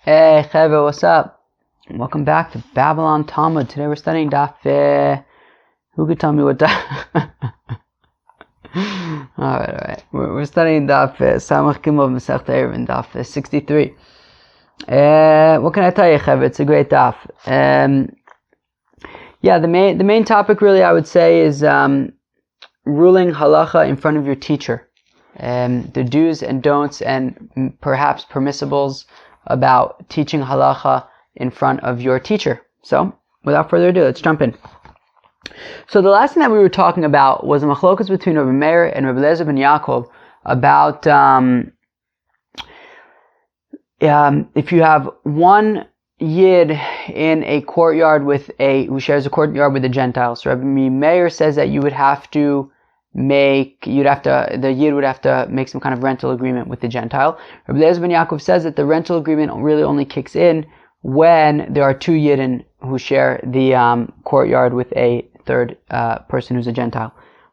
Hey, Cheve, what's up? Welcome back to Babylon Talmud. Today we're studying Daf. Who could tell me what Daf? Alright. We're studying Daf Samach Gimel Masechet Ayruvin, Daf 63. What can I tell you, Cheve? It's a great Daf. The main topic, really, I would say, is ruling halacha in front of your teacher. The do's and don'ts and perhaps permissibles about teaching halacha in front of your teacher. So, without further ado, let's jump in. So the last thing that we were talking about was a machlokas between Rabbi Meir and Rabbi Eliezer ben Yaakov about if you have one yid in a courtyard who shares a courtyard with a Gentile. So Rabbi Meir says that the yid would have to make some kind of rental agreement with the Gentile. Rabbi Eliezer ben Yaakov says that the rental agreement really only kicks in when there are two yidden who share the courtyard with a third person who's a Gentile.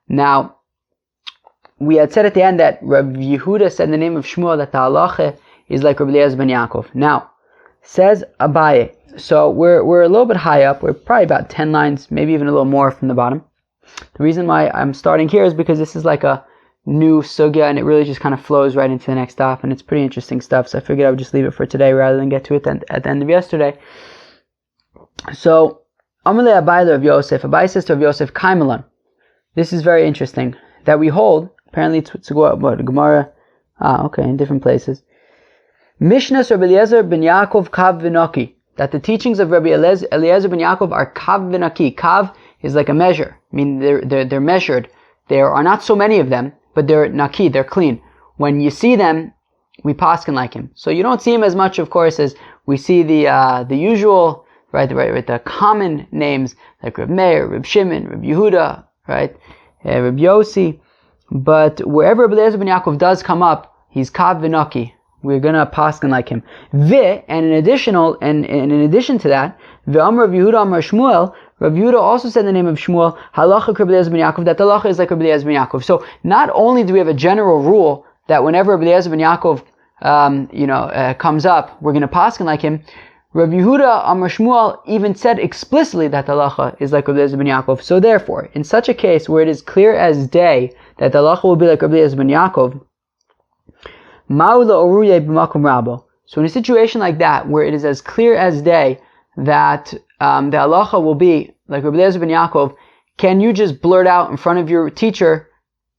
Now, we had said at the end that Rabbi Yehuda said in the name of Shmuel that the halacha is like Rabbi Eliezer ben Yaakov. Now, says Abaye. So we're a little bit high up. We're probably about 10 lines, maybe even a little more from the bottom. The reason why I'm starting here is because this is like a new sugya and it really just kind of flows right into the next daf, and it's pretty interesting stuff, so I figured I would just leave it for today rather than get to it at the end of yesterday. So, Amalei Abai of Yosef, Abai says to Rav Yosef, Kaimalan. This is very interesting, that we hold, apparently it's Gemara, in different places. Mishnas Rabbi Eliezer ben Yaakov Kav V'Naki, that the teachings of Rabbi Eliezer ben Yaakov are Kav V'Naki. Kav is like a measure. I mean, they're measured. There are not so many of them, but they're naki, they're clean. When you see them, we paskin like him. So you don't see him as much, of course, as we see the usual, right, the common names like Reb Meir, Reb Shimon, Reb Yehuda, right, Reb Yossi. But wherever Rabbi Eliezer ben Yaakov does come up, he's kav v'naki. We're gonna paskin like him. And in addition to that, V'amar Reb Yehuda Amar Shmuel. Rabbi Yehuda also said in the name of Shmuel, halacha Rabbi Eliezer ben Yaakov, that the halacha is like Rabbi Eliezer ben Yaakov. So not only do we have a general rule that whenever Rabbi Eliezer ben Yaakov, comes up, we're going to paskin like him. Rabbi Yehuda Amar Shmuel even said explicitly that the halacha is like Rabbi Eliezer ben Yaakov. So therefore, in such a case where it is clear as day that the halacha will be like Rabbi Eliezer ben Yaakov, ma'ula oruye b'makom rabo. So in a situation like that, where it is as clear as day that the halacha will be like Rabbi Eliezer ben Yaakov, can you just blurt out in front of your teacher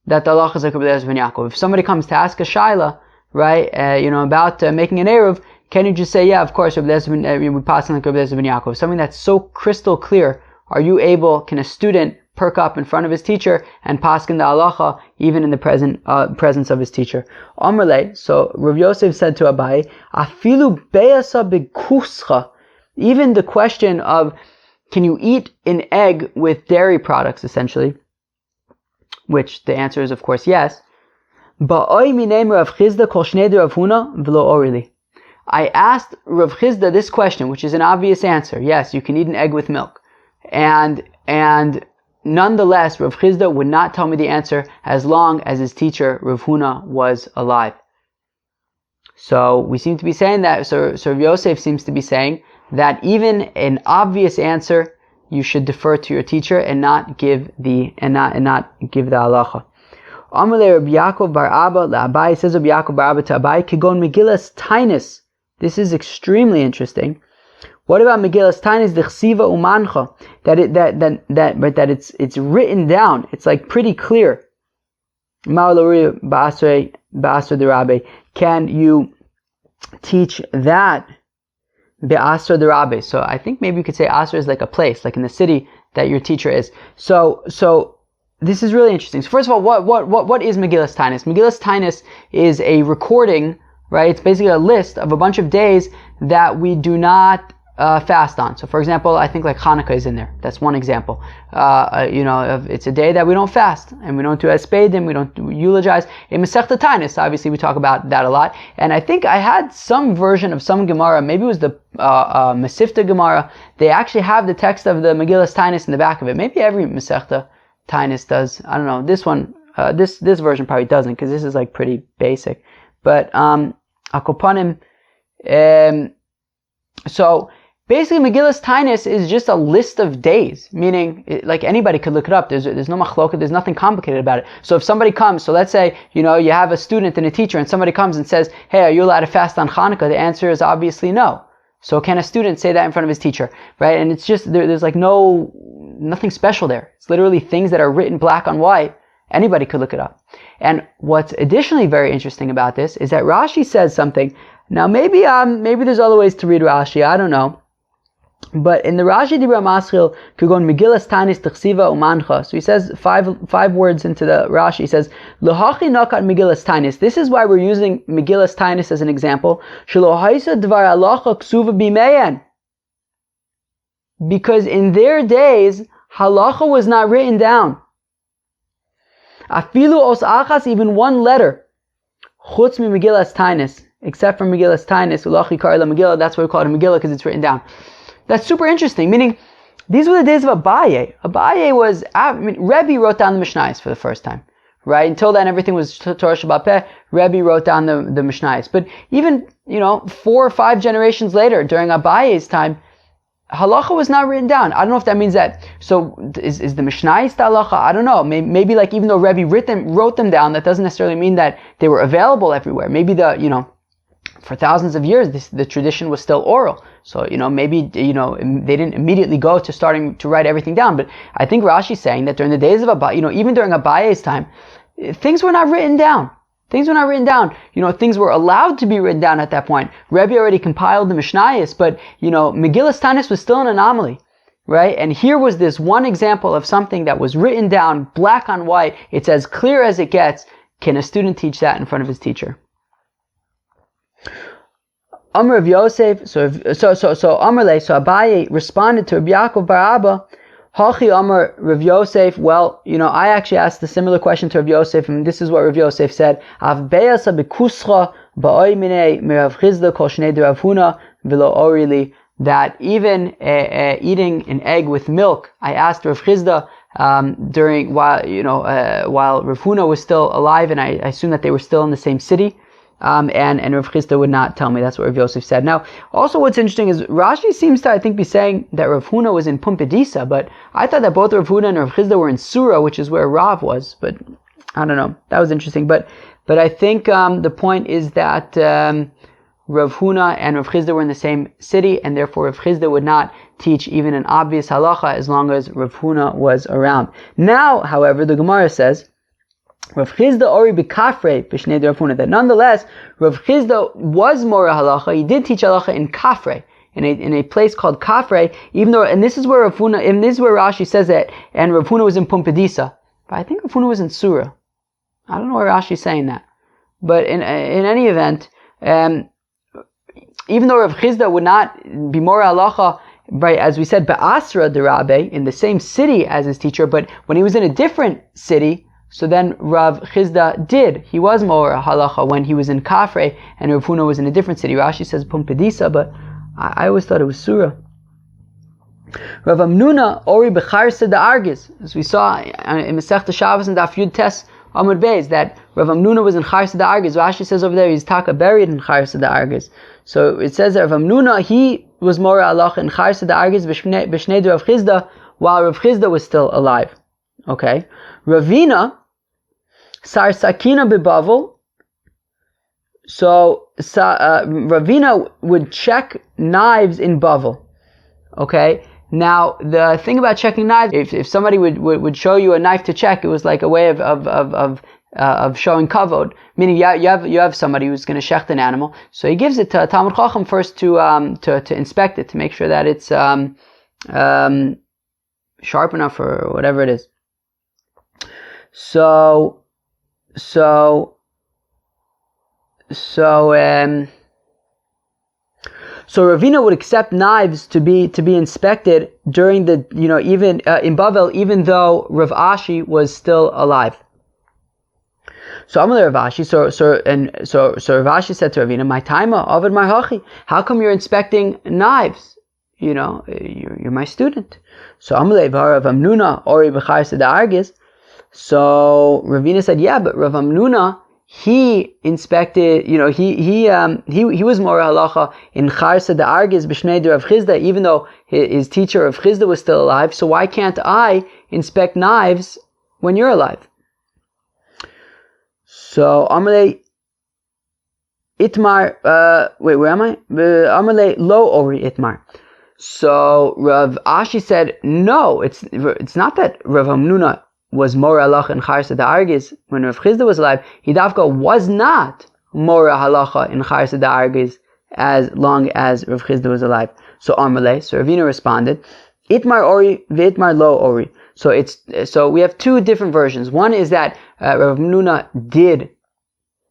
that the halacha is like Rabbi Eliezer ben Yaakov? If somebody comes to ask a shaila, right, about making an eruv, can you just say, yeah, of course, Rabbi Eliezer we pass like Rabbi Eliezer ben Yaakov? Something that's so crystal clear. Can a student perk up in front of his teacher and paskin the halacha even in the presence of his teacher? Amrle, so Rav Yosef said to Abai, afilu be'asa b'kuscha. Even the question of, can you eat an egg with dairy products, essentially, which the answer is, of course, yes. I asked Rav Chizda this question, which is an obvious answer. Yes, you can eat an egg with milk. And nonetheless, Rav Chizda would not tell me the answer as long as his teacher, Rav Huna, was alive. So we seem to be saying that, so Rav Yosef seems to be saying that even an obvious answer, you should defer to your teacher and not give the halacha. Amalei Rabbi Yaakov bar Abba la'Abai, says Rabbi Yaakov bar Abba to Abai, kigon Megillas Tainis. This is extremely interesting. What about Megillas Tainis d'chsiva umancha? That it's written down. It's like pretty clear. Ma'alori ba'asre derabe. Can you teach that? Be'asra derabe. So I think maybe you could say Asra is like a place, like in the city that your teacher is. So this is really interesting. So first of all, what is Megillas Tainis? Megillas Tainis is a recording, right? It's basically a list of a bunch of days that we do not fast on. So for example, I think like Hanukkah is in there. That's one example. It's a day that we don't fast and we don't do espedim, we don't eulogize. In Masechta Tainis, obviously we talk about that a lot. And I think I had some version of some Gemara, maybe it was the Masifta Gemara. They actually have the text of the Megillas Tainis in the back of it. Maybe every Masechta Tainis does. I don't know. This one, this version probably doesn't, because this is like pretty basic. But Akopanim, So basically, Megillas Tainis is just a list of days, meaning like anybody could look it up. There's no machloket, there's nothing complicated about it. So if somebody comes, so let's say, you have a student and a teacher, and somebody comes and says, hey, are you allowed to fast on Hanukkah? The answer is obviously no. So can a student say that in front of his teacher, right? And it's just, there's like nothing special there. It's literally things that are written black on white. Anybody could look it up. And what's additionally very interesting about this is that Rashi says something. Now maybe there's other ways to read Rashi, I don't know. But in the Rashi Dibra Maschil, Kugon Megillas Tanis T'chsiva Umancha. So he says five words into the Rashi. He says, L'hachi nakat Megillas Tanis. This is why we're using Megillas Tanis as an example. Shelo haisa dvar halacha ksuva bimeyan. Because in their days, halacha was not written down. Afilu os achas, even one letter. Chutz mi Megillas Tanis. Except for Megillas Tanis, Ulachi Kar la Megillah. That's why we call it a Megillah, because it's written down. That's super interesting, meaning these were the days of Abaye. Abaye was, Rebbe wrote down the Mishnayos for the first time, right? Until then, everything was Torah Shabbat Peh. Rebbe wrote down the Mishnayos. But even, 4 or 5 generations later, during Abaye's time, halacha was not written down. I don't know if that means that, so is the Mishnayos the halacha? I don't know. Maybe like even though Rebbe wrote them down, that doesn't necessarily mean that they were available everywhere. Maybe for thousands of years, the tradition was still oral. So, maybe, they didn't immediately go to starting to write everything down. But I think Rashi's saying that during the days of Abaye, even during Abaye's time, things were not written down. Things were not written down. Things were allowed to be written down at that point. Rebbe already compiled the Mishnayos, but, Megillas Tanis was still an anomaly, right? And here was this one example of something that was written down, black on white. It's as clear as it gets. Can a student teach that in front of his teacher? Amr of Yosef, so Abaye responded to Rabbi Yaakov bar Abba, Hachi Amr Rav Yosef. Well, I actually asked a similar question to Rav Yosef, and this is what Rav Yosef said: Av beyasa bekuscha ba'oimine mirav chizda kol shnei derav Huna v'lo orili. That even eating an egg with milk, I asked Rav Chizda while Rav Huna was still alive, and I assume that they were still in the same city. And Rav Chisda would not tell me. That's what Rav Yosef said. Now, also what's interesting is Rashi seems to, I think, be saying that Rav Huna was in Pumbedisa, but I thought that both Rav Huna and Rav Chisda were in Surah, which is where Rav was. But I don't know. That was interesting. But I think the point is that Rav Huna and Rav Chisda were in the same city, and therefore Rav Chisda would not teach even an obvious halacha as long as Rav Huna was around. Now, however, the Gemara says, Rav Chisda ori b'kafrei b'shnei Rav Huna. That nonetheless, Rav Chisda was more halacha. He did teach halacha in Kafrei, in a place called Kafrei. Even though, and this is where Rav Huna, and this is where Rashi says that, and Rav Huna was in Pumbedisa. But I think Rav Huna was in Surah. I don't know why Rashi is saying that. But in any event, even though Rav Chisda would not be more halacha, right, as we said, be'asra derabe, in the same city as his teacher, but when he was in a different city, so then Rav Chisda did. He was more halacha when he was in Kafrei, and Rav Huna was in a different city. Rashi says Pumbedisa, but I always thought it was Surah. Rav Amnuna ori b'charsa da'argis, as we saw in Masechta Shabbos and Daf Yud Tes Amud Beis, that Rav Amnuna was in Charsa da'argis. Rashi says over there he's taka buried in Charsa da'argis. So it says that Rav Amnuna, he was more halacha in Charsa da'argis b'shnei Rav Chisda, while Rav Chisda was still alive. Okay. Ravina sar sakina bebavel. So Ravina would check knives in Bavel. Okay. Now the thing about checking knives, if somebody would show you a knife to check, it was like a way of showing kavod. Meaning you have somebody who's going to shecht an animal, so he gives it to a Talmud Chacham first to inspect it, to make sure that it's sharp enough or whatever it is. So Ravina would accept knives to be inspected during the, even in Bavel, even though Rav Ashi was still alive. So Amalei Rav Ashi, so Rav Ashi said to Ravina, "My taima avad my hachi. How come you're inspecting knives? You're my student." So Amalei Rav Amnuna ori b'char seda argis. So Ravina said, "Yeah, but Rav Amnuna, he inspected, he was more halacha in Charsa de Argiz b'shnei de Rav Chizda, even though his teacher Rav Chizda was still alive. So why can't I inspect knives when you're alive? So Amalei Itmar, where am I? Amalei lo ori Itmar. So Rav Ashi said, no, it's not that Rav Hamnuna was more halacha in Charsa de Argiz when Rav Chizda was alive. He dafka was not more halacha in Charsa de Argiz as long as Rav Chizda was alive. So Amalei, so Ravina responded, Itmar ori v'itmar lo ori. So we have two different versions. One is that Rav Hamnuna did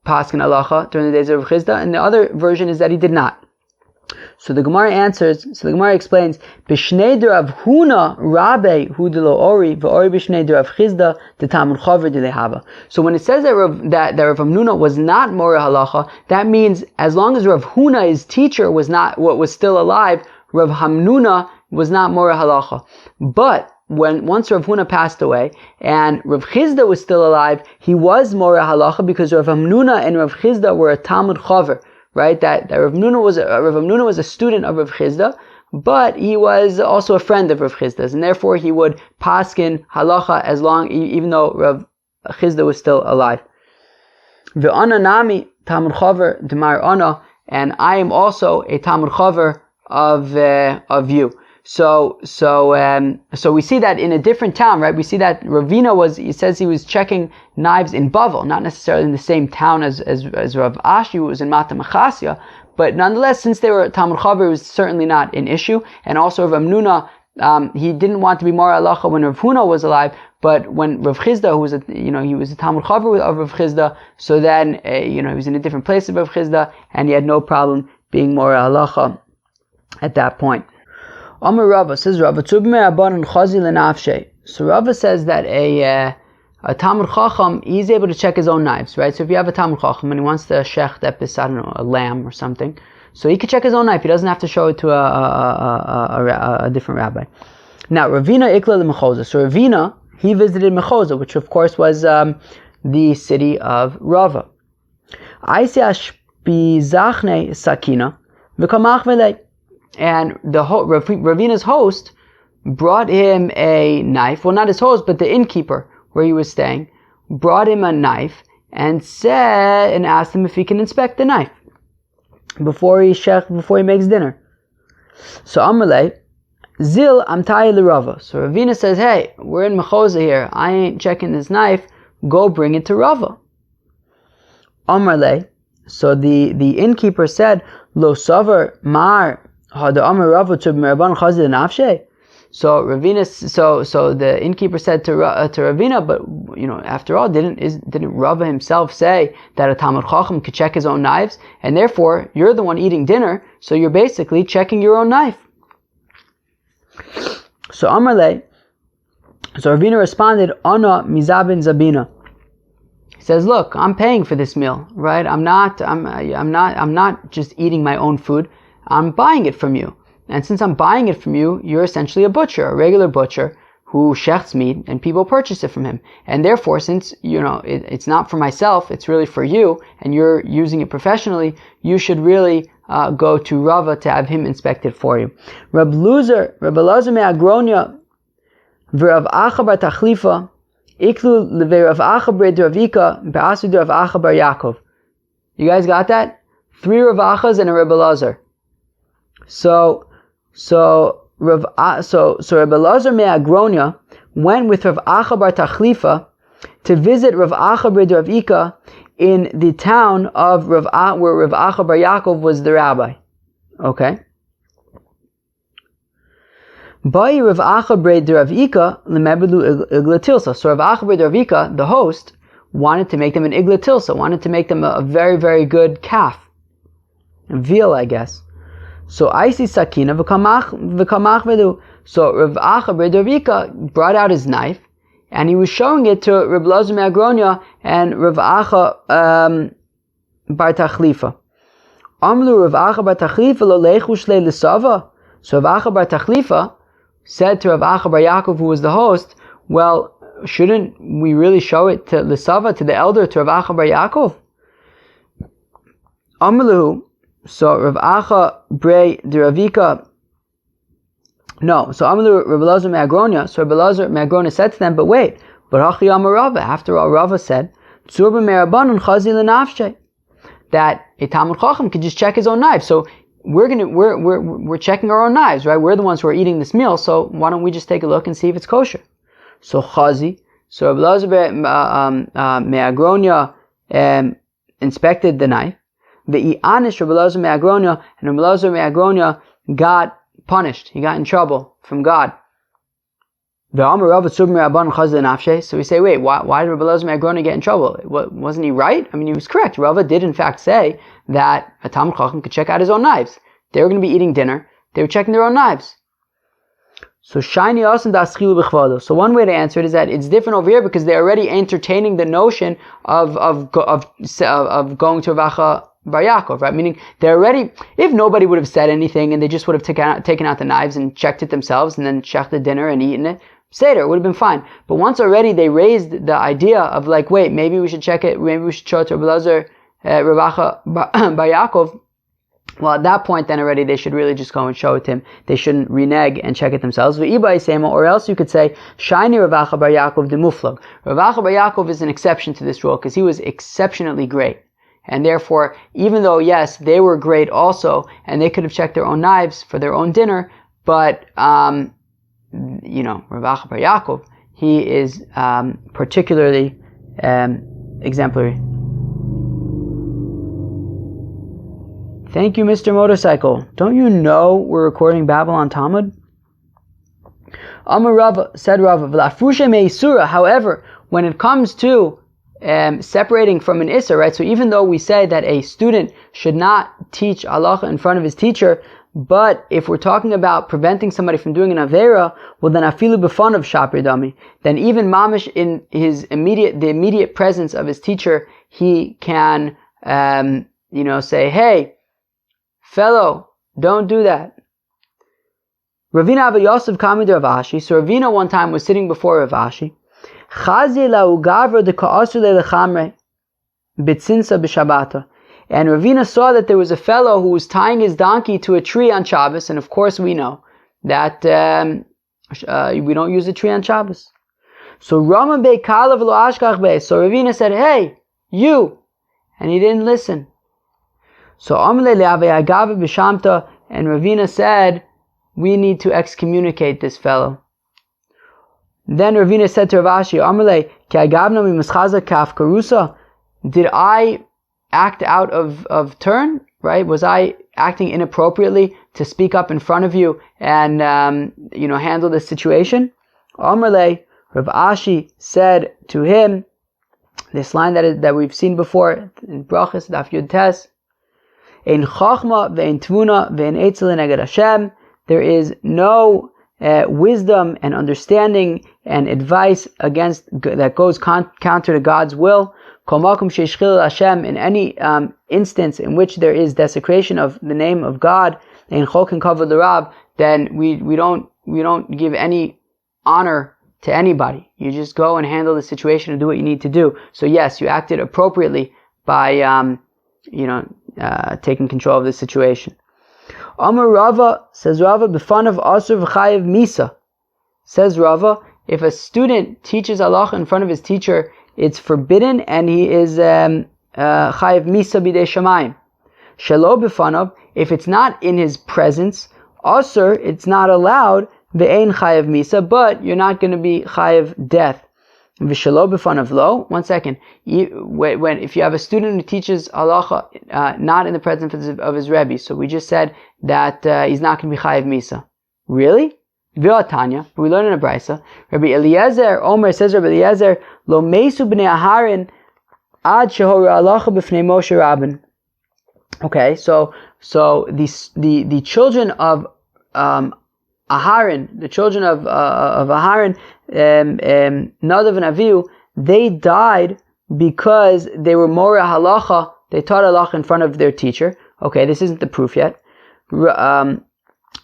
paskin halacha during the days of Rav Chizda, and the other version is that he did not. So the Gemara explains, B'shnei de Rav Huna Rabbe hu de lo ori, v'ori b'shnei de Rav Chizda de Talmud Chaver de lehava. So when it says that Rav Hamnuna was not Mora halacha, that means as long as Rav Huna, his teacher, was still alive, Rav Hamnuna was not Mora halacha. But once Rav Huna passed away and Rav Chizda was still alive, he was Mora halacha because Rav Hamnuna and Rav Chizda were a Talmud Chaver. Right, that Rav Hamnuna was a student of Rav Chizda, but he was also a friend of Rav Chizda's, and therefore he would paskin halacha even though Rav Chizda was still alive. Ve'ana nami Talmud Chaver d'mar ana, and I am also a Talmud Chaver of you. So we see that in a different town, right? We see that Ravina says he was checking knives in Bavel, not necessarily in the same town as Rav Ashi, who was in Mata Machasya, but nonetheless, since they were Talmud Chaver, it was certainly not an issue. And also Rav Hamnuna, he didn't want to be more halacha when Rav Huna was alive, but when Rav Chizda, who was he was a Talmud Chaver of Rav Chizda, so then he was in a different place of Rav Chizda, and he had no problem being more halacha at that point. Amar Rava says, Rava So Rava says that a Talmud Chacham, he's able to check his own knives, right? So if you have a Talmud Chacham and he wants to shecht epis, I don't know, a lamb or something, so he could check his own knife. He doesn't have to show it to a different rabbi. Now, Ravina ikla l'mechoza. So Ravina, he visited Mechoza, which of course was the city of Rava. Aisyash bizachne sakina v'kamach v'lei. And Ravina's host brought him a knife. Well, not his host, but the innkeeper where he was staying brought him a knife and asked him if he can inspect the knife before he makes dinner. So Amalei Zil Amtai l'Rava. So Ravina says, "Hey, we're in Mechoza here. I ain't checking this knife. Go bring it to Rava." Amalei. So the innkeeper said, "Lo savar mar." So Ravina, so the innkeeper said to Ravina, but after all, didn't Rava himself say that a Talmud Chacham could check his own knives, and therefore you're the one eating dinner, so you're basically checking your own knife. So Amarle, so Ravina responded, Ana mizabin zabina. He says, look, I'm paying for this meal, right? I'm not just eating my own food. I'm buying it from you. And since I'm buying it from you, you're essentially a butcher, a regular butcher who shechts meat and people purchase it from him. And therefore, since, it's not for myself, it's really for you, and you're using it professionally, you should really go to Rava to have him inspect it for you. Rab Elazar me'agronia v'Rav Acha bar Tachlifa iklu le'Rav Acha bar Ravika be'asu de Rav Acha bar Yaakov. You guys got that? 3 Rav Achas and a Rab Elazar. So Rab Elazar me'agronia went with Rav Acha bar Tachlifa to visit Rav Acha bar Ravika in the town of where Rav Acha bar Yaakov was the rabbi. Okay. By Rav Acha bar Ravika lemebelu iglatilsa. So Rav Acha bar Ravika, the host, wanted to make them an iglatilsa, wanted to make them a very, very good calf, a veal, I guess. So I see sakina v'kamach vedu. So Rav Acha bar Ravika brought out his knife, and he was showing it to Rab Elazar me'agronia and Rav Acha bar Tachlifa. Amlu Rav Acha bar Tachlifa lo leichu shlei l'sava. So Rav Acha bar Tachlifa said to Rav Acha bar Yaakov, who was the host, well, shouldn't we really show it to l'sava, to the elder, to Rav Acha bar Yaakov? Amalu, so Rav Acha Brei Diravika. No, so Amalu Rav Elazar Me'agronia. So Rav Elazar Me'agronia said to them, but wait, but Hachi Amar Rava. After all, Rava said, Tzurba Me'rabanan Chazi L'Nafshe, that a Talmud Chacham could just check his own knife. So we're checking our own knives, right? We're the ones who are eating this meal. So why don't we just take a look and see if it's kosher? So Chazi, so Rav Elazar Me'agronia inspected the knife. The Anish Rav Elazar Me'agronia, and Rav Elazar Me'agronia got punished. He got in trouble from God. So we say, wait, why did Rav Elazar Me'agronia get in trouble? Wasn't he right? I mean, he was correct. Rava did in fact say that a Talmud Chacham could check out his own knives. They were going to be eating dinner. They were checking their own knives. So So one way to answer it is that it's different over here because they're already entertaining the notion of going to Rav Acha Bar Yaakov, right? Meaning they're already, if nobody would have said anything and they just would have taken out the knives and checked it themselves and then checked the dinner and eaten it, Seder, it would have been fine. But once already they raised the idea of like, wait, maybe we should check it, maybe we should show it to Rav Elazar, Rav Acha Bar Yaakov. Well, at that point, then already they should really just go and show it to him. They shouldn't renege and check it themselves. Or else you could say, Shiny Rav Acha Bar Yaakov de Muflag. Rav Acha Bar Yaakov is an exception to this rule because he was exceptionally great. And therefore, even though, yes, they were great also, and they could have checked their own knives for their own dinner, but, Rav Acha Bar Yaakov, he is particularly exemplary. Thank you, Mr. Motorcycle. Don't you know we're recording Babylon Talmud? Amar Rava, said Rava, V'lafrusha me'isura. However, when it comes to separating from an Issa, right? So even though we say that a student should not teach halacha in front of his teacher, but if we're talking about preventing somebody from doing an Avera, well then afilu b'fan of Shapir Dami, then even mamish in the immediate presence of his teacher, he can, say, hey, fellow, don't do that. Ravina Abba Yosef Kamid Rav Ashi. So Ravina one time was sitting before Rav Ashi. And Ravina saw that there was a fellow who was tying his donkey to a tree on Shabbos, and of course we know that we don't use a tree on Shabbos. So Rama Bey Kalav Lo Ashkach Bey. So Ravina said, hey, you, and he didn't listen. So Amle Le'avei Agave B'Shamta, and Ravina said, we need to excommunicate this fellow. Then Ravina said to Rav Ashi, Amle Ki Agavna Mimaschaza Kaf Karusa. Did I act out of turn? Right? Was I acting inappropriately to speak up in front of you and handle this situation? Amle, Rav Ashi said to him, this line that we've seen before in Brachas Daf Yud Tes. Ein chachma ve'ein tvuna ve'ein etzel neged Hashem. There is no wisdom and understanding and advice that goes counter to God's will. Kol makom sheishchil Hashem, in any instance in which there is desecration of the name of God, ein chokin kavod l'Rab, then we don't give any honor to anybody. You just go and handle the situation and do what you need to do. So yes, you acted appropriately by taking control of the situation. Amar Rava, says Rava, b'fan of asur v'chayev misa. Says Rava, if a student teaches halacha in front of his teacher, it's forbidden and he is chayev misa b'dei shamayim. Shelo b'fanav, if it's not in his presence, asur, it's not allowed, ve'ein chayev misa, but you're not going to be chayev death. V'shelo b'fanav lo. 1 second. If you have a student who teaches halacha not in the presence of his rebbe, so we just said that he's not going to be chayev misa. Really? V'atanya. We learn in a brisa. Rabbi Eliezer Omer, says Rabbi Eliezer, lo meisu b'nei Aharon ad shehoru halacha b'fnei Moshe Rabban. Okay, so the children of Aharon, the children of Aharon, Nadav and Avihu, they died because they were Mora Halacha, they taught Halacha in front of their teacher. Okay, this isn't the proof yet.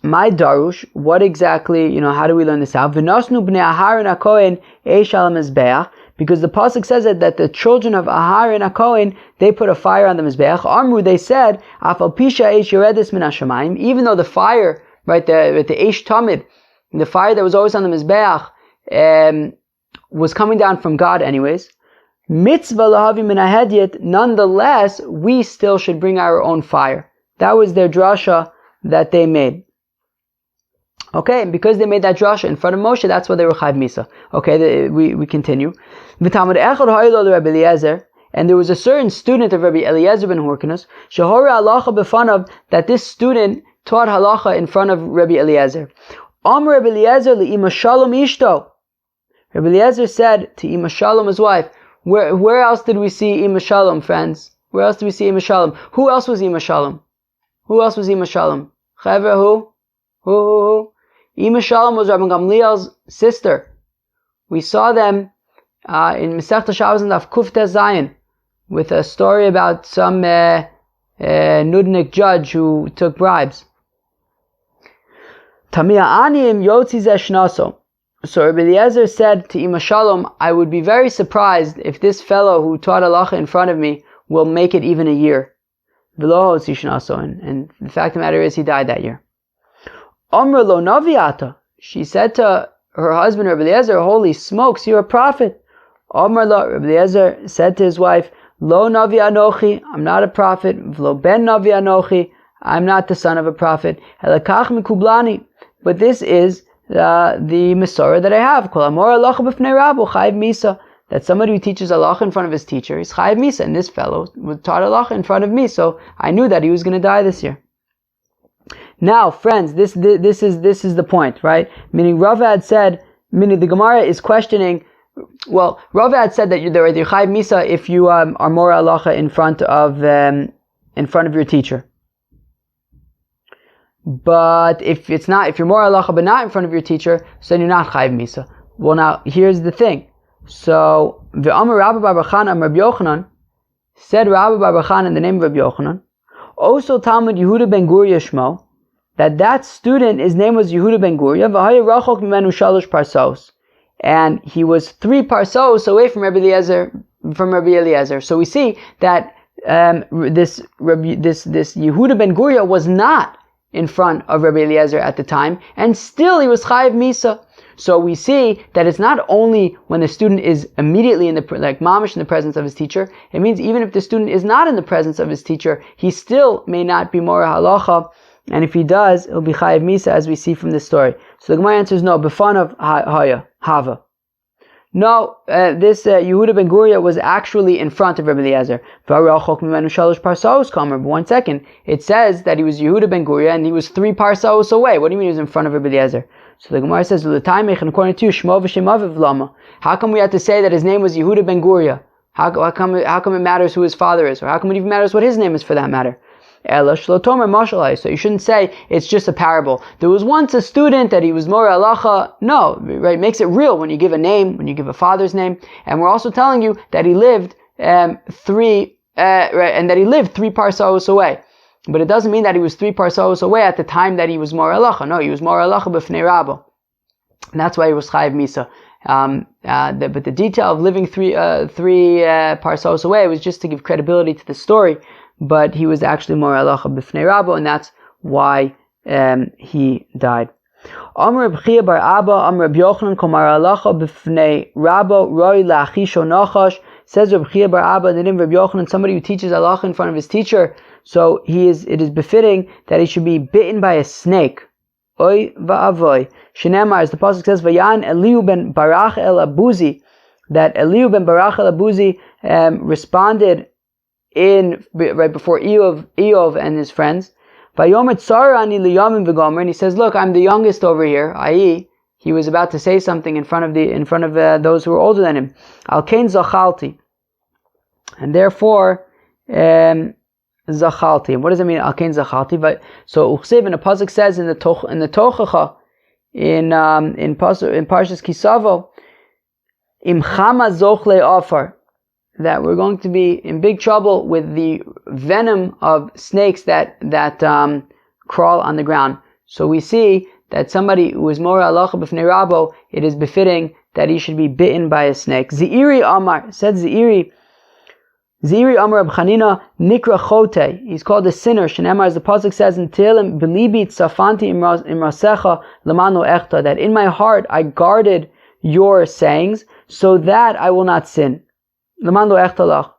My Darush, what exactly, how do we learn this out? V'nosnu b'nei Aharon HaKohen eish al mizbeach, Because the pasuk says that the children of Aharon HaKohen, they put a fire on the Mizbeach. Amru, they said, Afal pisha eish yoredis min hashamayim, even though the fire, right, the eish tamid, the fire that was always on the Mizbeach, was coming down from God anyways. Mitzvah lahavi min hahedyet, nonetheless, we still should bring our own fire. That was their drasha that they made. Okay, and because they made that drasha in front of Moshe, that's why they were chayv misa. Okay, we continue. V'tamad echad ha'ilo Rabbi Eliezer, and there was a certain student of Rabbi Eliezer ben Horkanus, shehora halacha b'fanav, that this student taught halacha in front of Rabbi Eliezer. Amar Rabbi Eliezer li'ima shalom ishto. Rabbi Eliezer said to Ima Shalom, his wife, where else did we see Ima Shalom, friends? Where else did we see Ima Shalom? Who else was Ima Shalom? Who else was Ima Shalom? Chevra, who? Ima Shalom was Rabbi Gamliel's sister. We saw them in Masechta Shabbos and Daf Kufta Zayin with a story about some nudnik judge who took bribes. Tamia Anim Yotzi Zeshnaso. So Rabbi Eliezer said to Ima Shalom, I would be very surprised if this fellow who taught halacha in front of me will make it even a year. And the fact of the matter is, he died that year. Amr lo naviata. She said to her husband Rabbi Eliezer, holy smokes, you're a prophet. Amr lo, Rabbi Eliezer said to his wife, lo navi anochi, I'm not a prophet. V'lo ben navi anochi, I'm not the son of a prophet. Elakach mikublani, but this is the Masorah that I have. Kol amor halacha b'fnei Rabbo chayv misa. That somebody who teaches halacha in front of his teacher is chayv misa, and this fellow taught halacha in front of me, so I knew that he was going to die this year. Now, friends, this is the point, right? Meaning Ravad said, meaning the Gemara is questioning. Well, Ravad said that you're chayv misa if you are more halacha in front of your teacher. But if you're more halacha but not in front of your teacher, so then you're not chayv misa. Well, now here's the thing. So the Amar Rabbi Bar Bachan Amar Rabbi Yochanan, said Rabbi Bar Bachan in the name of Rabbi Yochanan, also Talmud Yehuda ben Guriya Shmo, that student, his name was Yehuda ben Guriya, v'haya rachok mimenu shalosh parsos, and he was 3 parsos away from Rabbi Eliezer. So we see that this Yehuda ben Guriya was not in front of Rabbi Eliezer at the time, and still he was chayiv misa. So we see that it's not only when the student is immediately mamish in the presence of his teacher. It means even if the student is not in the presence of his teacher, he still may not be more halacha, and if he does, he'll be chayiv misa, as we see from this story. So the Gemara answers no, b'fan of hava. No, this Yehuda ben Guriya was actually in front of Rabbi Eliezer. But 1 second, it says that he was Yehuda ben Guriya and he was 3 parsos away. What do you mean he was in front of Rabbi Eliezer? So the Gemara says, according to you, how come we have to say that his name was Yehuda ben Guriya? How come it matters who his father is? Or how come it even matters what his name is for that matter? So you shouldn't say it's just a parable. There was once a student that he was more halacha. No, right? It makes it real when you give a name, when you give a father's name. And we're also telling you that he lived 3 parsos away. But it doesn't mean that he was 3 parsos away at the time that he was more halacha. No, he was more halacha b'fnei Rabbo. And that's why he was chayiv misa. But the detail of living 3 parsos away was just to give credibility to the story. But he was actually more halacha b'fnei Rabbo, and that's why he died. Amr Reb Chia bar Abba, Amr Reb Yochanan, Komar halacha b'fnei Rabbo, roi la'achisho nachash. Says Reb Chia bar Abba, the name of Reb Yochanan, somebody who teaches halacha in front of his teacher, so it is befitting that he should be bitten by a snake. Oy va'avoy. Shenemar, as the pasuk says, Vayan Eliu ben Barach el Abuzi, that Eliu ben Barach el Abuzi responded right before Eov and his friends. Vayomet sarani liyamim v'gomer, and he says, look, I'm the youngest over here, i.e., he was about to say something in front of those who were older than him. Al kain zachalti, and therefore zachalti. And what does it mean? Al kain zachalti. But so Uchsiv in the pasuk says in the Tochacha in Parshas Kisavo, im chama zochle ofar, that we're going to be in big trouble with the venom of snakes that crawl on the ground. So we see that somebody who is more halacha b'fnei rabo, it is befitting that he should be bitten by a snake. Zeiri Amar, said Zeiri Amar Reb Chanina Nikra Chote. He's called a sinner. Shenemar, as the pasuk says in Tehillim, Belibi tzafanti imrasecha lemano echta, that in my heart I guarded your sayings so that I will not sin. Lemano echta lach.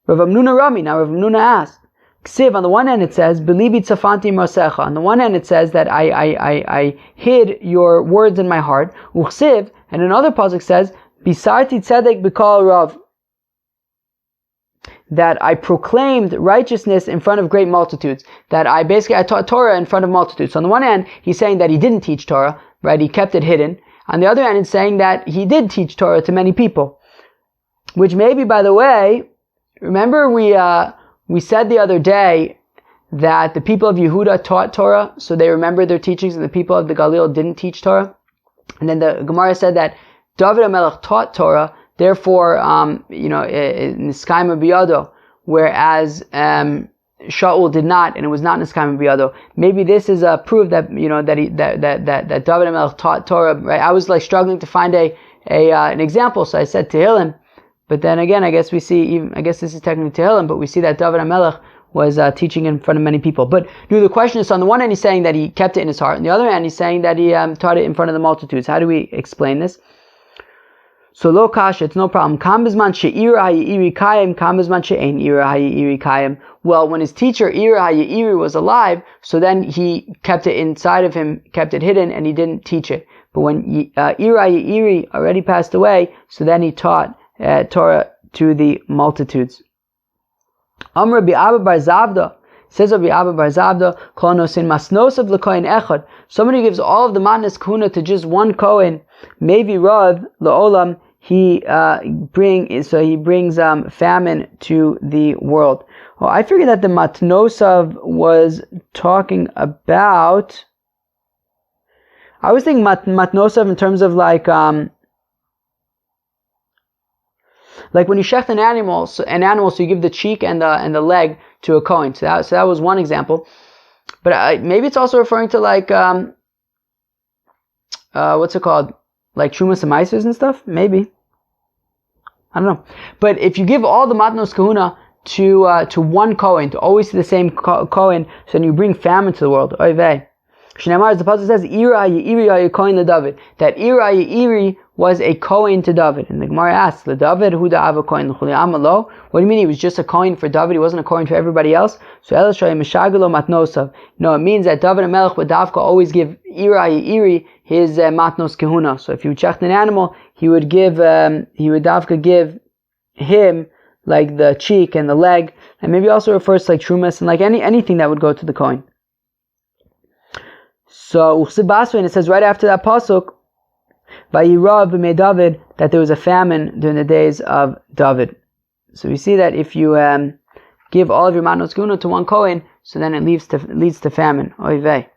Rav Amnuna Rami. Now Rav Amnuna asked, Ksiv, on the one hand it says, Belibi tzafanti imrasecha. On the one hand it says that I hid your words in my heart. Uksiv, and another pasuk says, Bisarti tzedek b'kol rav, that I proclaimed righteousness in front of great multitudes. That I taught Torah in front of multitudes. So on the one hand, he's saying that he didn't teach Torah, right? He kept it hidden. On the other hand, it's saying that he did teach Torah to many people. Which maybe, by the way, remember we said the other day that the people of Yehuda taught Torah, so they remembered their teachings, and the people of the Galil didn't teach Torah. And then the Gemara said that David HaMelech taught Torah, therefore, Niskaima Biyado, whereas Shaul did not, and it was not Niskaima Biyado. Maybe this is a proof that that David HaMelech taught Torah. Right? I was like struggling to find an example, so I said Tehillim. But then again, I guess this is technically Tehillim, but we see that David HaMelech was teaching in front of many people. But the question is, on the one hand, he's saying that he kept it in his heart. On the other hand, he's saying that he taught it in front of the multitudes. How do we explain this? So lo kasha, it's no problem. Kam bizman she'ira ha'yiri kayim, kam bizman she'ein ira ha'yiri kayim. Well, when his teacher Ira ha'yiri was alive, so then he kept it inside of him, kept it hidden, and he didn't teach it. But when Ira ha'yiri already passed away, so then he taught Torah to the multitudes. Amr Rabbi Abba bar Zavda, says Rabbi Abba bar Zavda, kol nosin masnosav l'kohen echad. Somebody who gives all of the matnas kahuna to just one kohen, maybe Rav la'olam, he brings famine to the world. Well, I figured that the matnosav was talking about. I was thinking matnosav in terms of like when you shecht an animal, so you give the cheek and the leg to a kohen. So that was one example. But maybe it's also referring to like what's it called? Like Trumas and Meisers and stuff? Maybe. I don't know. But if you give all the matnos kahuna to one kohen, to always to the same kohen, so then you bring famine to the world. Oy vey. Shnei, as the pasuk says, Ira ha'yiri kohen leDavid. That Ira ha'yiri was a kohen to David. And the Gemara asks, leDavid hu da'ava kohen l'chuli amalo? What do you mean he was just a kohen for David? He wasn't a kohen for everybody else? So El Shay Meshagalo matnosav. No, it means that David HaMelech would davka always give Ira ha'yiri his matnos kehuna. So if you checked an animal, he would davka give him like the cheek and the leg, and maybe also refers to like trumas and like anything that would go to the kohen. So and it says right after that pasuk, Vayirav b'mei David, that there was a famine during the days of David. So we see that if you give all of your matnos kehuna to one kohen, so then it leads to famine. Oy vey.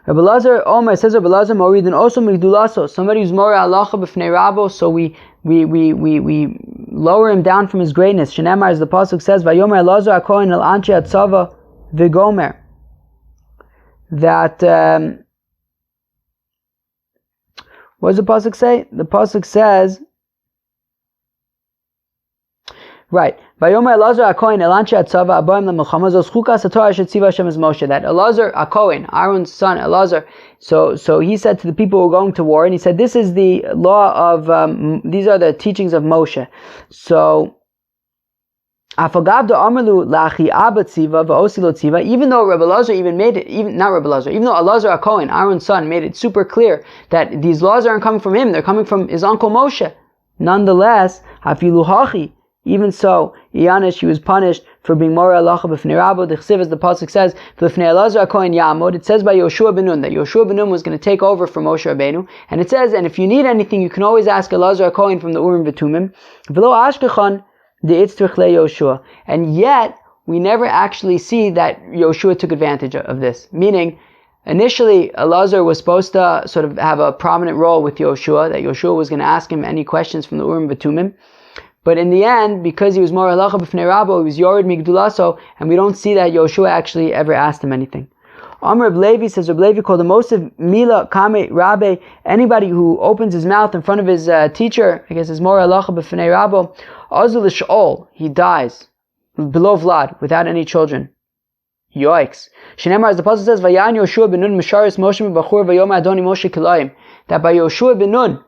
Rabbi Lazar Omer says Rabbi Lazar Moridin also migdulaso. Somebody who's more halacha b'fnei rabo, so we lower him down from his greatness. Shenemar, as the pasuk says, Vayomer Lazar HaKohen el anshe atzava v'gomer. That what does the pasuk say? The pasuk says, right, Vayomer Elazar HaKohen el anshe atzava abayim le'milchama zos chukas haTorah shetziva Hashem es Moshe. That Elazar HaKohen, Aaron's son Elazar, so he said to the people who were going to war, and he said, this is the law of these are the teachings of Moshe. So even though Rabbi Elazar even made it, even though Elazar HaKohen, Aaron's son, made it super clear that these laws aren't coming from him, they're coming from his uncle Moshe. Nonetheless, hafilu hachi, even so, Iyanish, he was punished for being more halacha b'fnei rabo. The chsiv, as the pasuk says, b'fnei Elazar HaKohen yamod. It says by Yoshua ben Nun that Yoshua ben Nun was going to take over for Moshe Rabbeinu, and it says, and if you need anything, you can always ask Elazar HaKohen from the Urim v'Tumim. V'lo ashkechan Yoshua. And yet, we never actually see that Yoshua took advantage of this. Meaning, initially, Elazar was supposed to sort of have a prominent role with Yoshua, that Yoshua was going to ask him any questions from the Urim v'Tumim. But in the end, because he was more halacha b'fnei rabo, he was yored migdulaso, and we don't see that Yoshua actually ever asked him anything. Amr Reb Levi says, Reb Levi called the most of Mila Kame Rabbe, anybody who opens his mouth in front of his teacher, I guess his Mora Halacha B'Fnei Rabbo, Azul Sh'ol, he dies, below Vlad, without any children. Yoicks. Shneimar, as the Apostle says, Vayan Yoshua ben Nun Misharis Moshe B'Bachur Vayom Adoni Moshe Kilayim, that by Yoshua ben Nun,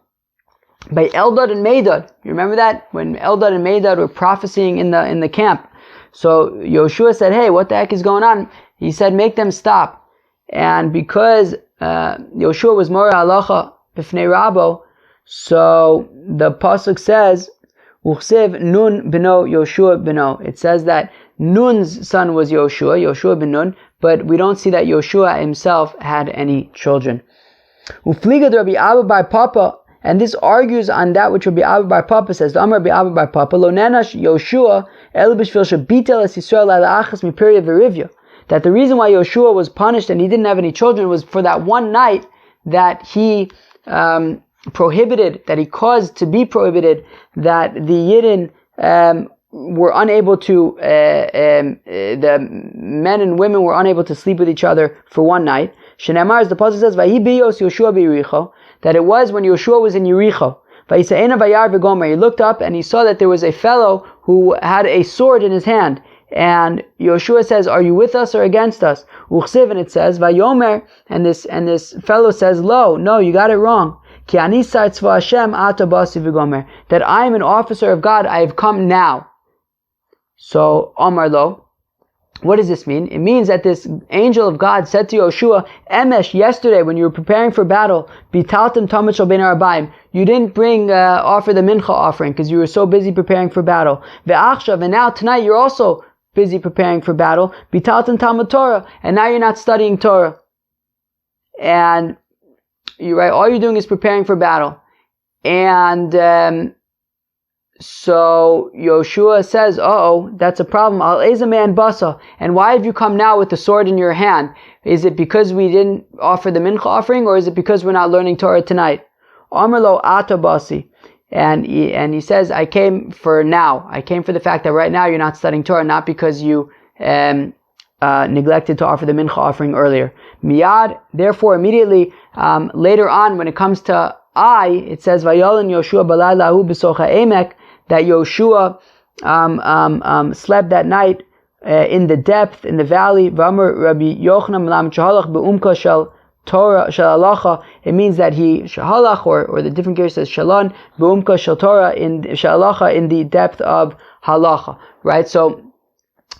by Eldad and Medad, you remember that? When Eldad and Medad were prophesying in the camp. So Yoshua said, hey, what the heck is going on? He said, make them stop. And because Yoshua was Mora Halacha B'Fnei Rabbo, so the pasuk says, Uchsev Nun beno Yoshua beno. It says that Nun's son was Yoshua ben Nun, but we don't see that Yoshua himself had any children. Ufliga de Rabbi Abba bar Papa, and this argues on that which Rabbi Abba bar Papa says. The Amar Rabbi Abba bar Papa, Lo nenash Yoshua el b'shvil shebitel es Yisrael la'achas mipirya v'rivya. That the reason why Yoshua was punished and he didn't have any children was for that one night that he prohibited, that he caused to be prohibited, that the Yidden were unable to, the men and women were unable to sleep with each other for one night. Shenemar, as the Pasuk says, Vayi biyos Yoshua b'Yericho, that it was when Yoshua was in Yericho. Vayisa'ena vayar v'gomer, he looked up and he saw that there was a fellow who had a sword in his hand. And Yoshua says, are you with us or against us? Uchsiv, and it says, Vayomer, and this fellow says, Lo, no, you got it wrong. Ki ani tzva Hashem ata basi v'gomer, that I am an officer of God, I have come now. So, Omar Lo, what does this mean? It means that this angel of God said to Yoshua, Emesh, yesterday when you were preparing for battle, bitaltem tamid shel ben arabayim, you didn't offer the mincha offering because you were so busy preparing for battle. Ve'achshav, and now tonight you're also busy preparing for battle. Bitaltem Talmud Torah, and now you're not studying Torah. And you're right, all you're doing is preparing for battle. And so Yoshua says, that's a problem. Al eza man basa, and why have you come now with the sword in your hand? Is it because we didn't offer the mincha offering, or is it because we're not learning Torah tonight? Amar lo ata basi. And he says, I came for now. I came for the fact that right now you're not studying Torah, not because you neglected to offer the mincha offering earlier. Miyad, therefore, immediately later on, when it comes to it says, Vayolin Yoshua balaylahu b'socha emek, that Yoshua slept that night in the depth, in the valley. V'amar Rabbi Yochanan Malam Shahalach be'umka shel Torah shel halacha. It means that he shahalach, or the different case says shalon be'umka shel Torah in shel halacha, in the depth of halacha. Right. So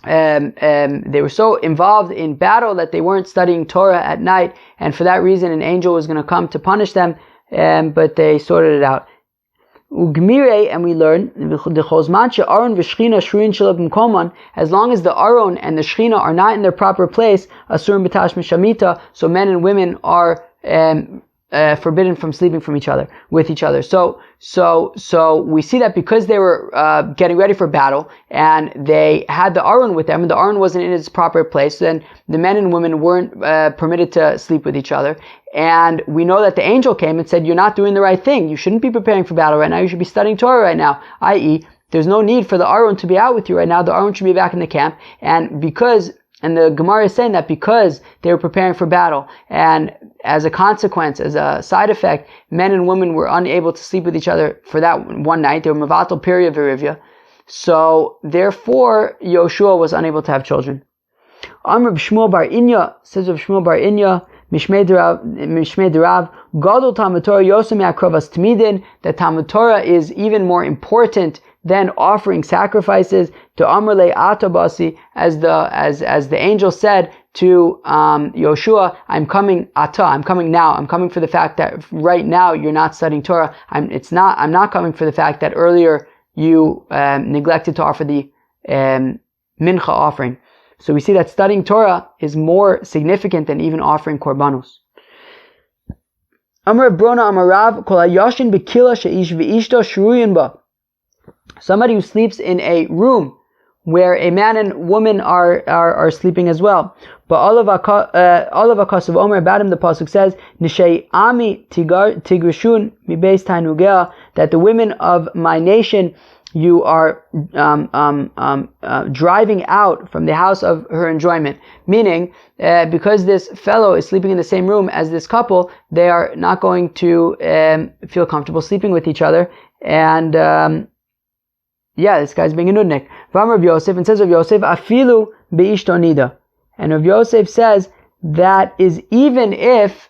they were so involved in battle that they weren't studying Torah at night, and for that reason, an angel was going to come to punish them. But they sorted it out. Ugmire, and we learn as long as the Aron and the Shechina are not in their proper place, Asurim b'tash mishamita, so men and women are forbidden from sleeping with each other. So we see that because they were getting ready for battle and they had the Aron with them, and the Aron wasn't in its proper place, then the men and women weren't permitted to sleep with each other. And we know that the angel came and said, you're not doing the right thing. You shouldn't be preparing for battle right now. You should be studying Torah right now. I.e., there's no need for the Aron to be out with you right now. The Aron should be back in the camp. And the Gemara is saying that because they were preparing for battle, and as a consequence, as a side effect, men and women were unable to sleep with each other for that one night. They were mavatal period v'rivya. So therefore, Yoshua was unable to have children. Amr B'Shmuel Bar Inya, says of Shmuel Bar Inya, Mishmei Derav, Gadol Talmud Torah Yosem Yakrovas Tmidin, that Talmud Torah is even more important than offering sacrifices. To Amrle Atabasi, as the angel said to Yoshua, I'm coming now. I'm coming for the fact that right now you're not studying Torah. I'm not coming for the fact that earlier you neglected to offer the mincha offering. So we see that studying Torah is more significant than even offering korbanos. Amar Brona Amarav Kol Hayashin B'Kila She'ish V'Ishto Shruyin Ba. Somebody who sleeps in a room where a man and woman are sleeping as well. But all of Akasav Omer, about him the pasuk says, Nishei Ami Tigrishun Mi Beis Tainugea, that the women of my nation you are driving out from the house of her enjoyment. Meaning, because this fellow is sleeping in the same room as this couple, they are not going to feel comfortable sleeping with each other. And this guy's being a nudnik. V'amar Rav Yosef, and says Rav Yosef, afilu beishto nida. And Rav Yosef says that is even if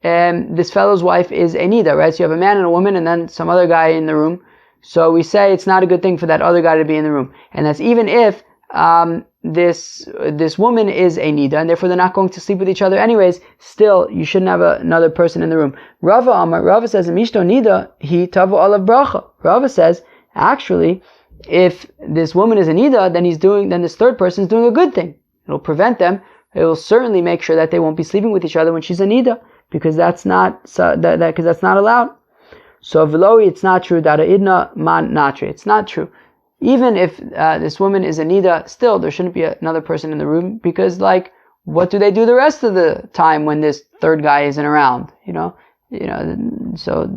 this fellow's wife is a nida, right? So you have a man and a woman and then some other guy in the room. So we say it's not a good thing for that other guy to be in the room. And that's even if this woman is a nida, and therefore they're not going to sleep with each other anyways, still you shouldn't have another person in the room. Rava says, Mishto nida, he tavu alav bracha. Rava says, actually, if this woman is a nida, then this third person is doing a good thing. It'll prevent them. It will certainly make sure that they won't be sleeping with each other when she's a nida, because that's not allowed. So v'loi, it's not true. Dara idna man natri. It's not true. Even if this woman is a nida, still there shouldn't be another person in the room, because what do they do the rest of the time when this third guy isn't around? So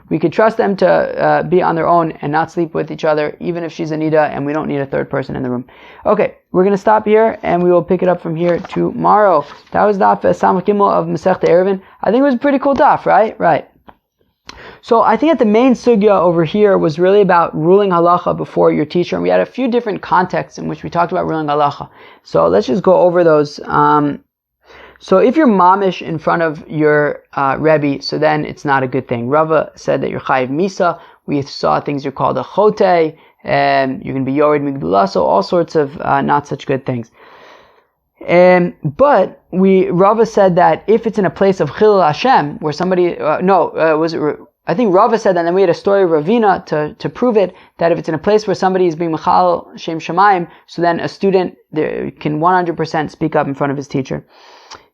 we could trust them to be on their own and not sleep with each other, even if she's a nida, and we don't need a third person in the room. Okay, we're going to stop here, and we will pick it up from here tomorrow. That was daf Samach Gimel of Masechta Ayruvin. I think it was a pretty cool daf, right? Right. So I think that the main sugya over here was really about ruling halacha before your teacher, and we had a few different contexts in which we talked about ruling halacha. So let's just go over those. So if you're mamish in front of your Rebbe, so then it's not a good thing. Rava said that you're chayiv misa. We saw things you're called a chote, you're going to be yored migdula, so all sorts of not such good things. But Rava said that if it's in a place of chilul Hashem, where somebody, I think Rava said that, and then we had a story of Ravina to prove it, that if it's in a place where somebody is being mechal shem shamayim, so then a student can 100% speak up in front of his teacher.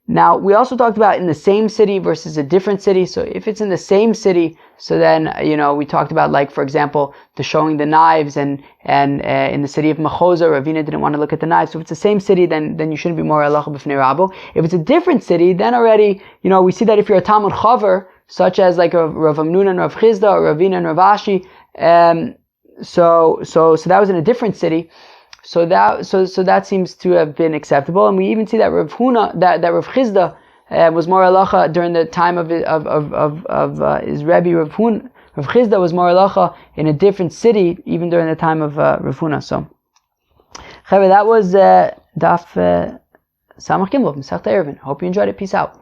Now, we also talked about in the same city versus a different city. So if it's in the same city, so then, we talked about, for example, the showing the knives, and in the city of Machoza, Ravina didn't want to look at the knives. So if it's the same city, then you shouldn't be more halacha b'fnei Rabbo. If it's a different city, then already, we see that if you're a Talmud Chaver, such as like a Rav Amnun and Rav Chizda, or Ravina and Rav Ashi, so that was in a different city. So that seems to have been acceptable, and we even see that Rav Huna, that Rav Chizda was more halacha during the time of his Rebbe Rav Huna. Rav Chizda was more halacha in a different city, even during the time of Rav Huna. So, that was daf Samach Gimel, Masechta Ayruvin. Hope you enjoyed it. Peace out.